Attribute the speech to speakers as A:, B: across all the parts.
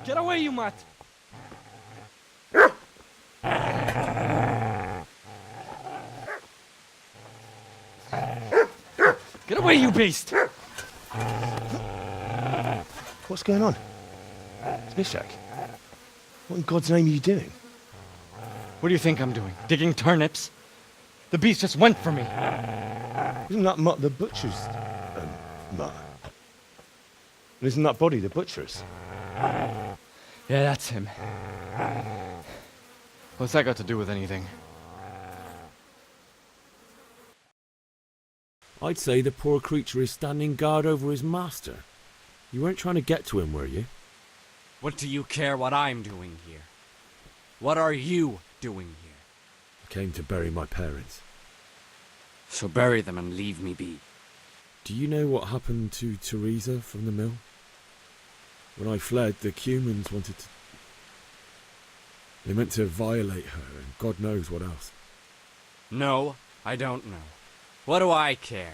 A: Get away, you mutt! Get away, you beast!
B: What's going on? Zbyszek, what in God's name are you doing?
A: What do you think I'm doing? Digging turnips? The beast just went for me.
B: Isn't that Mutt the butcher's Mutt? And isn't that body the butcher's?
A: Yeah, that's him. What's that got to do with anything?
C: I'd say the poor creature is standing guard over his master. You weren't trying to get to him, were you?
A: What do you care what I'm doing here? What are you doing here?
C: I came to bury my parents.
A: So bury them and leave me be.
C: Do you know what happened to Teresa from the mill? When I fled, the humans wanted to... They meant to violate her, and God knows what else.
A: No, I don't know. What do I care?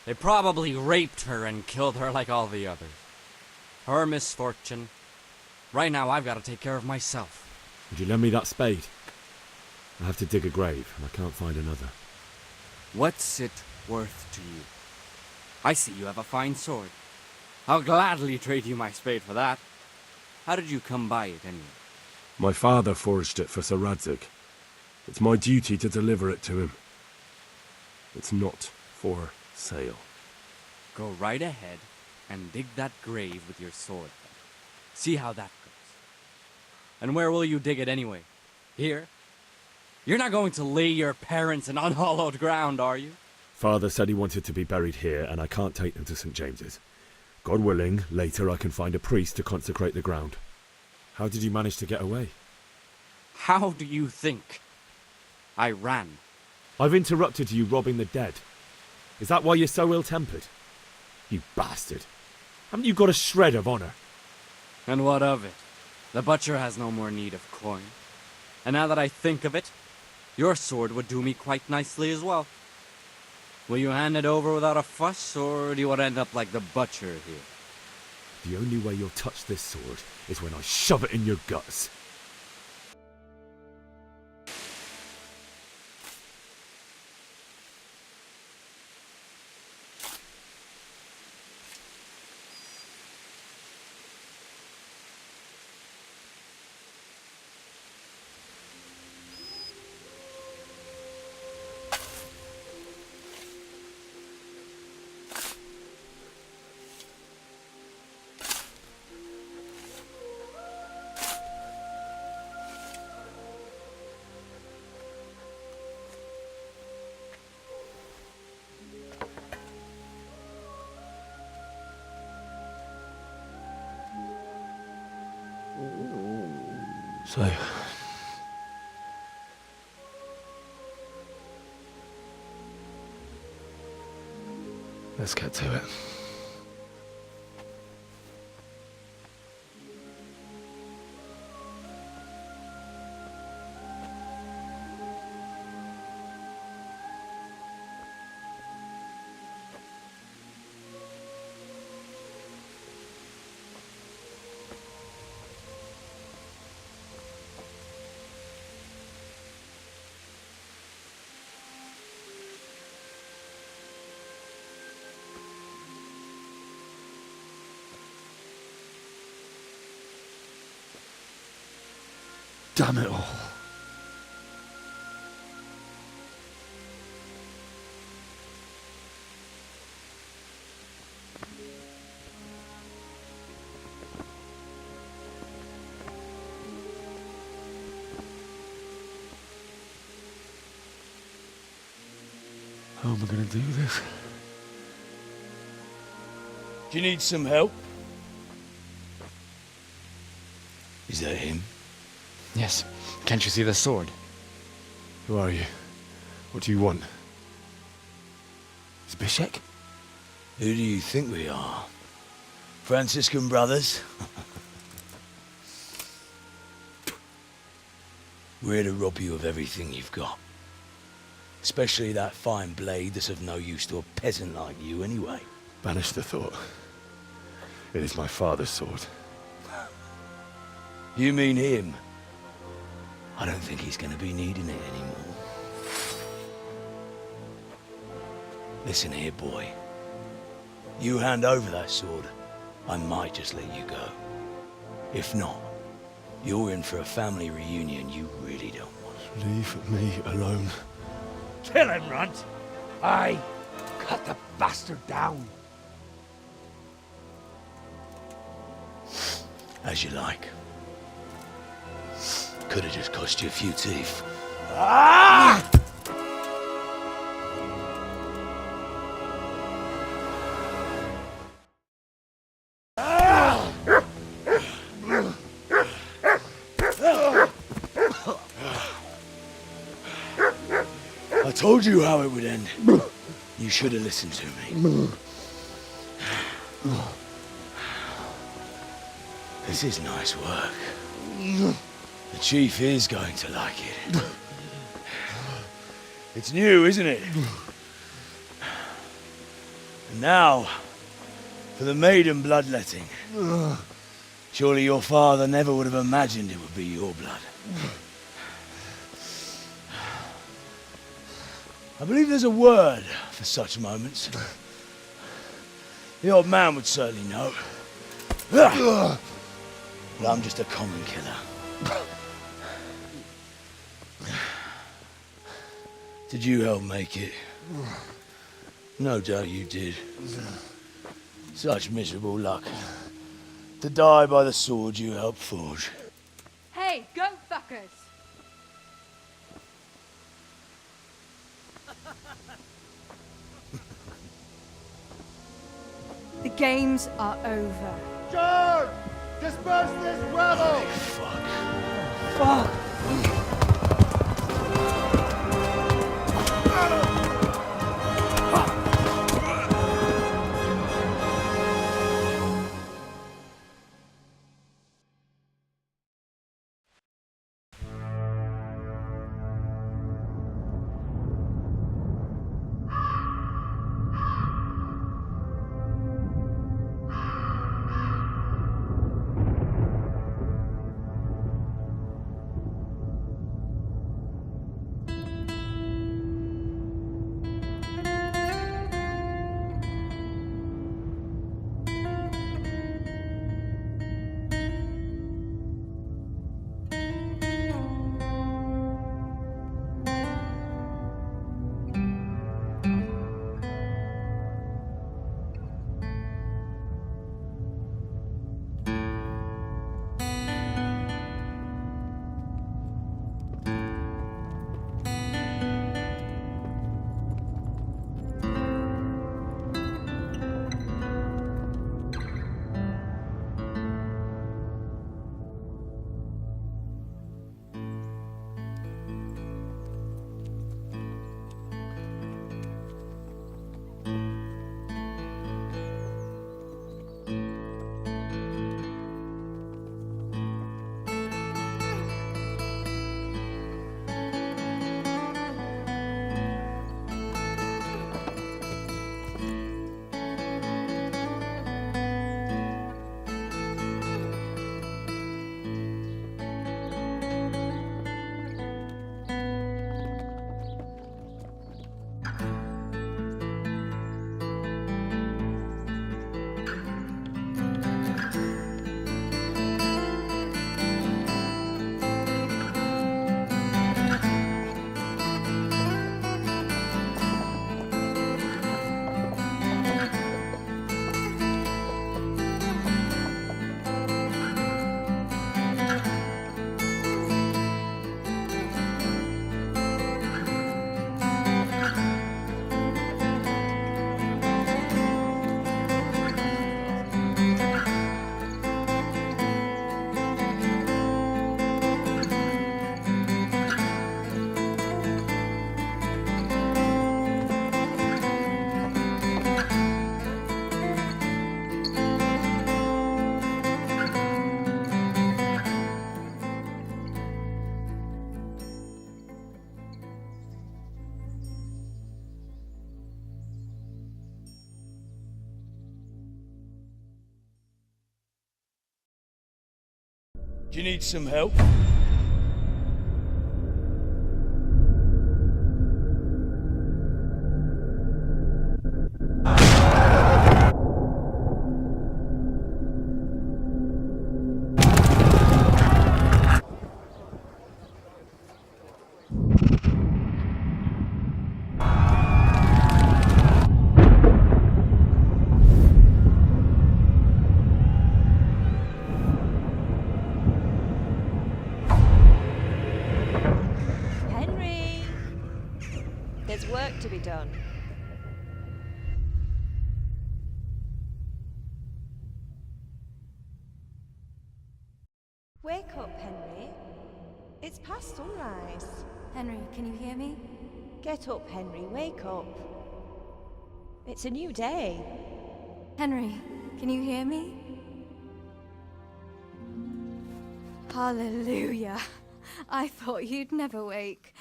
A: They probably raped her and killed her like all the others. Her misfortune. Right now, I've got to take care of myself.
C: Would you lend me that spade? I have to dig a grave, and I can't find another.
A: What's it worth to you? I see you have a fine sword. I'll gladly trade you my spade for that. How did you come by it, anyway?
D: My father forged it for Sir Radzig. It's my duty to deliver it to him. It's not for sale.
A: Go right ahead and dig that grave with your sword. See how that goes. And where will you dig it anyway? Here? You're not going to lay your parents in unhallowed ground, are you?
C: Father said he wanted to be buried here, and I can't take them to St. James's. God willing, later I can find a priest to consecrate the ground. How did you manage to get away?
A: How do you think? I ran.
C: I've interrupted you robbing the dead. Is that why you're so ill-tempered? You bastard. Haven't you got a shred of honor?
A: And what of it? The butcher has no more need of coin. And now that I think of it, your sword would do me quite nicely as well. Will you hand it over without a fuss, or do you want to end up like the butcher here?
C: The only way you'll touch this sword is when I shove it in your guts.
B: So... let's get to it. Damn it all. How am I going to do this?
E: Do you need some help? Is that him?
A: Yes. Can't you see the sword?
B: Who are you? What do you want? Zbyszek?
E: Who do you think we are? Franciscan brothers? We're here to rob you of everything you've got. Especially that fine blade that's of no use to a peasant like you anyway.
B: Banish the thought. It is my father's sword.
E: You mean him? I don't think he's gonna be needing it anymore. Listen here, boy. You hand over that sword, I might just let you go. If not, you're in for a family reunion you really don't want.
B: Leave me alone.
F: Kill him, Runt! Aye, cut the bastard down.
E: As you like. Could have just cost you a few teeth.
F: Ah!
E: I told you how it would end. You should have listened to me. This is nice work. The Chief is going to like it. It's new, isn't it? And now, for the maiden bloodletting. Surely your father never would have imagined it would be your blood. I believe there's a word for such moments. The old man would certainly know. But I'm just a common killer. Did you help make it? No doubt you did. Such miserable luck. To die by the sword you helped forge.
G: Hey, go fuckers! The games are over.
F: George! Disperse this rebel!
E: Fuck.
F: Fuck!
E: Do you need some help?
H: There's work to be done. Wake up, Henry. It's past sunrise.
G: Henry, can you hear me?
H: Get up, Henry. Wake up. It's a new day.
G: Henry, can you hear me? Hallelujah. I thought you'd never wake.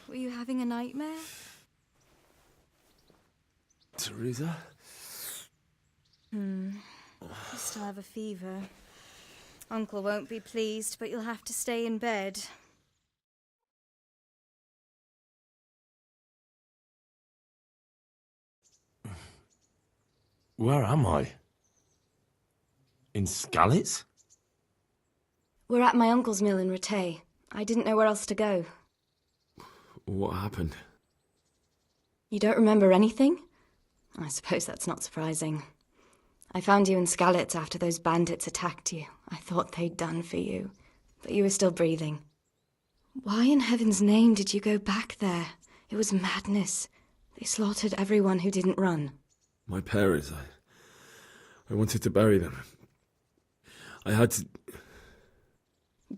G: Were you having a nightmare?
C: Teresa?
G: You still have a fever. Uncle won't be pleased, but you'll have to stay in bed.
D: Where am I? In Skalitz?
I: We're at my uncle's mill in Rattay. I didn't know where else to go.
C: What happened?
I: You don't remember anything? I suppose that's not surprising. I found you in Skalitz after those bandits attacked you. I thought they'd done for you, but you were still breathing. Why in heaven's name did you go back there? It was madness. They slaughtered everyone who didn't run.
C: My parents, I wanted to bury them. I had to...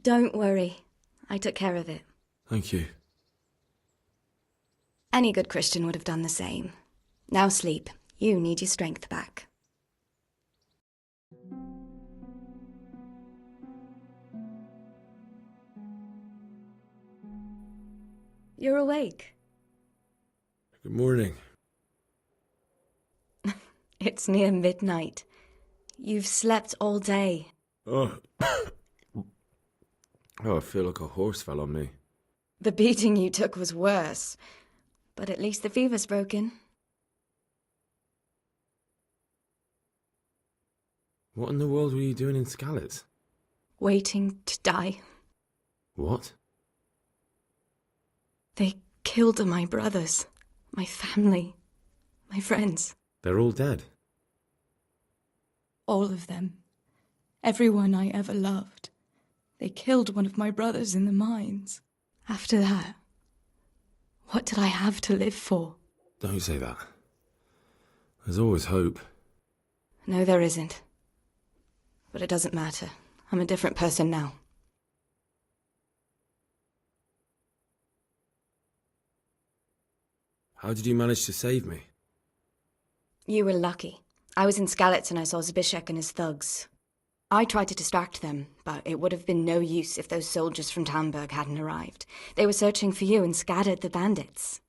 I: Don't worry. I took care of it.
C: Thank you.
I: Any good Christian would have done the same. Now sleep. You need your strength back. You're awake.
C: Good morning.
I: It's near midnight. You've slept all day.
C: Oh. Oh, I feel like a horse fell on me.
I: The beating you took was worse. But at least the fever's broken.
C: What in the world were you doing in Skalitz?
I: Waiting to die.
C: What?
I: They killed my brothers, my family, my friends.
C: They're all dead.
I: All of them. Everyone I ever loved. They killed one of my brothers in the mines. After that, what did I have to live for?
C: Don't say that. There's always hope.
I: No, there isn't. But it doesn't matter. I'm a different person now.
C: How did you manage to save me?
I: You were lucky. I was in Skalitz and I saw Zbyszek and his thugs. I tried to distract them, but it would have been no use if those soldiers from Tamburg hadn't arrived. They were searching for you and scattered the bandits.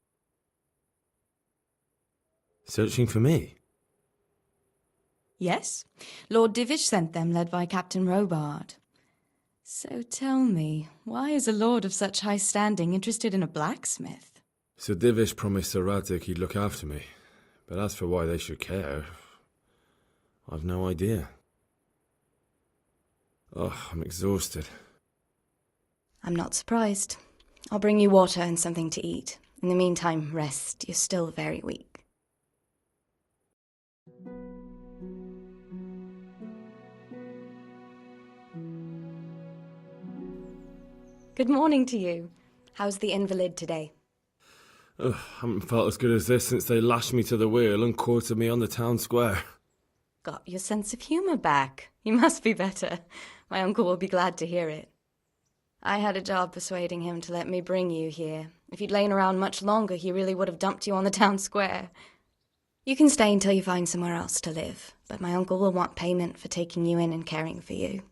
C: Searching for me?
J: Yes. Lord Divish sent them, led by Captain Robard. So tell me, why is a lord of such high standing interested in a blacksmith?
C: So Divish promised Sir Radzig he'd look after me. But as for why they should care, I've no idea. Oh, I'm exhausted.
I: I'm not surprised. I'll bring you water and something to eat. In the meantime, rest. You're still very weak. Good morning to you. How's the invalid today?
C: Ugh, haven't felt as good as this since they lashed me to the wheel and quartered me on the town square.
I: Got your sense of humour back. You must be better. My uncle will be glad to hear it. I had a job persuading him to let me bring you here. If you'd lain around much longer, he really would have dumped you on the town square. You can stay until you find somewhere else to live, but my uncle will want payment for taking you in and caring for you.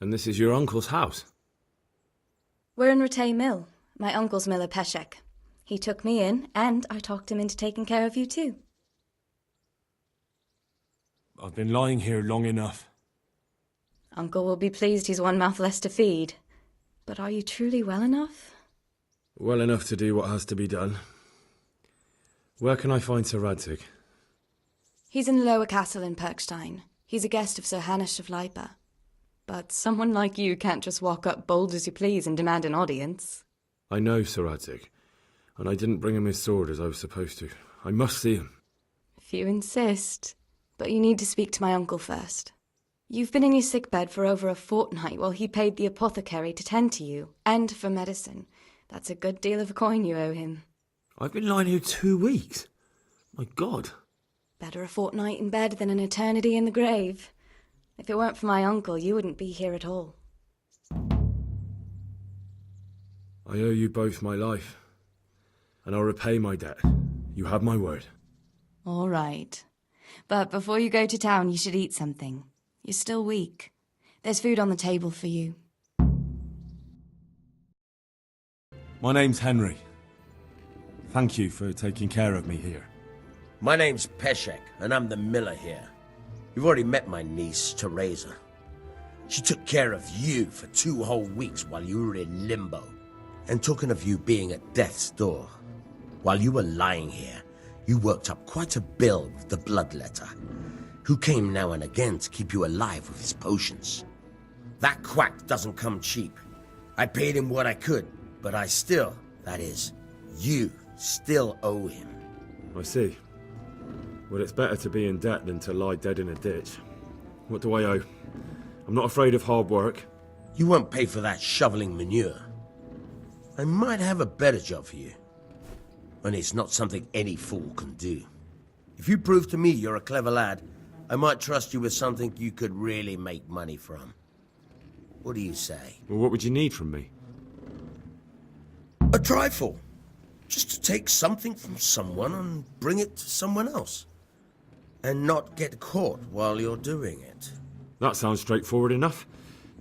C: And this is your uncle's house?
I: We're in Rattay Mill, my uncle's miller Peshek. He took me in, and I talked him into taking care of you too.
D: I've been lying here long enough.
I: Uncle will be pleased he's one mouth less to feed. But are you truly well enough?
C: Well enough to do what has to be done. Where can I find Sir Radzig?
J: He's in the lower castle in Perkstein. He's a guest of Sir Hanush of Leipa.
I: But someone like you can't just walk up bold as you please and demand an audience.
C: I know Sir Radzig, and I didn't bring him his sword as I was supposed to. I must see him.
I: If you insist. But you need to speak to my uncle first. You've been in your sickbed for over a fortnight while he paid the apothecary to tend to you, and for medicine. That's a good deal of coin you owe him.
C: I've been lying here 2 weeks. My God.
I: Better a fortnight in bed than an eternity in the grave. If it weren't for my uncle, you wouldn't be here at all.
C: I owe you both my life, and I'll repay my debt. You have my word.
J: All right. But before you go to town, you should eat something. You're still weak. There's food on the table for you.
D: My name's Henry. Thank you for taking care of me here.
K: My name's Peshek, and I'm the miller here. You've already met my niece, Teresa. She took care of you for 2 whole weeks while you were in limbo. And talking of you being at death's door, while you were lying here, you worked up quite a bill with the bloodletter, who came now and again to keep you alive with his potions. That quack doesn't come cheap. I paid him what I could, but I still, that is, you still owe him.
C: I see. Well, it's better to be in debt than to lie dead in a ditch. What do I owe? I'm not afraid of hard work.
K: You won't pay for that shoveling manure. I might have a better job for you. And it's not something any fool can do. If you prove to me you're a clever lad, I might trust you with something you could really make money from. What do you say?
C: Well, what would you need from me?
K: A trifle. Just to take something from someone and bring it to someone else. And not get caught while you're doing it.
C: That sounds straightforward enough.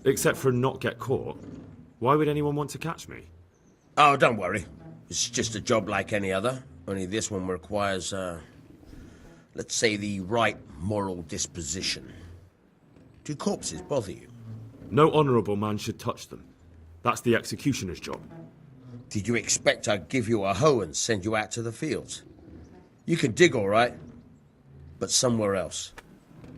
C: Except for not get caught. Why would anyone want to catch me?
K: Oh, don't worry. It's just a job like any other. Only this one requires, let's say, the right moral disposition. Do corpses bother you?
C: No honourable man should touch them. That's the executioner's job.
K: Did you expect I'd give you a hoe and send you out to the fields? You can dig all right, but somewhere else.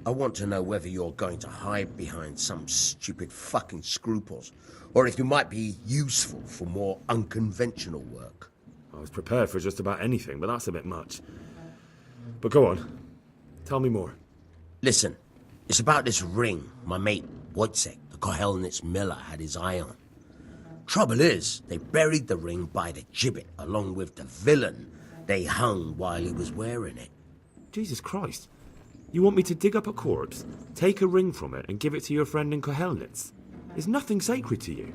K: I want to know whether you're going to hide behind some stupid fucking scruples, or if you might be useful for more unconventional work.
C: I was prepared for just about anything, but that's a bit much. But go on. Tell me more.
K: Listen, it's about this ring my mate Wojciech, the Kohelnitz miller, had his eye on. Trouble is, they buried the ring by the gibbet along with the villain they hung while he was wearing it.
C: Jesus Christ. You want me to dig up a corpse, take a ring from it, and give it to your friend in Kohelnitz? Is nothing sacred to you?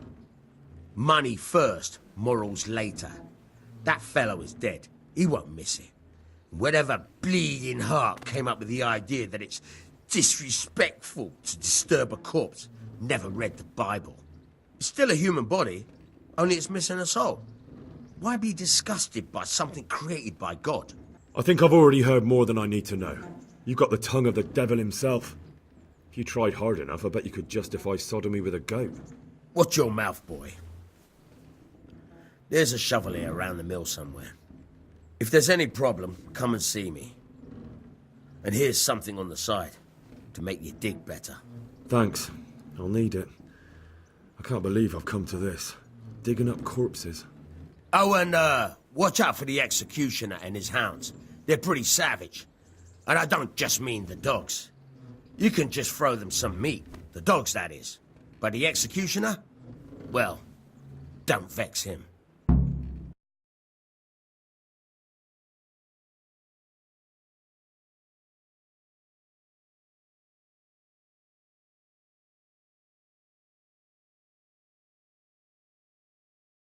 K: Money first, morals later. That fellow is dead. He won't miss it. Whatever bleeding heart came up with the idea that it's disrespectful to disturb a corpse never read the Bible. It's still a human body, only it's missing a soul. Why be disgusted by something created by God?
C: I think I've already heard more than I need to know. You've got the tongue of the devil himself. If you tried hard enough, I bet you could justify sodomy with a goat.
K: Watch your mouth, boy. There's a shovel here around the mill somewhere. If there's any problem, come and see me. And here's something on the side to make you dig better.
C: Thanks. I'll need it. I can't believe I've come to this. Digging up corpses.
K: Oh, and watch out for the executioner and his hounds. They're pretty savage. And I don't just mean the dogs. You can just throw them some meat. The dogs, that is. But the executioner? Well, don't vex him.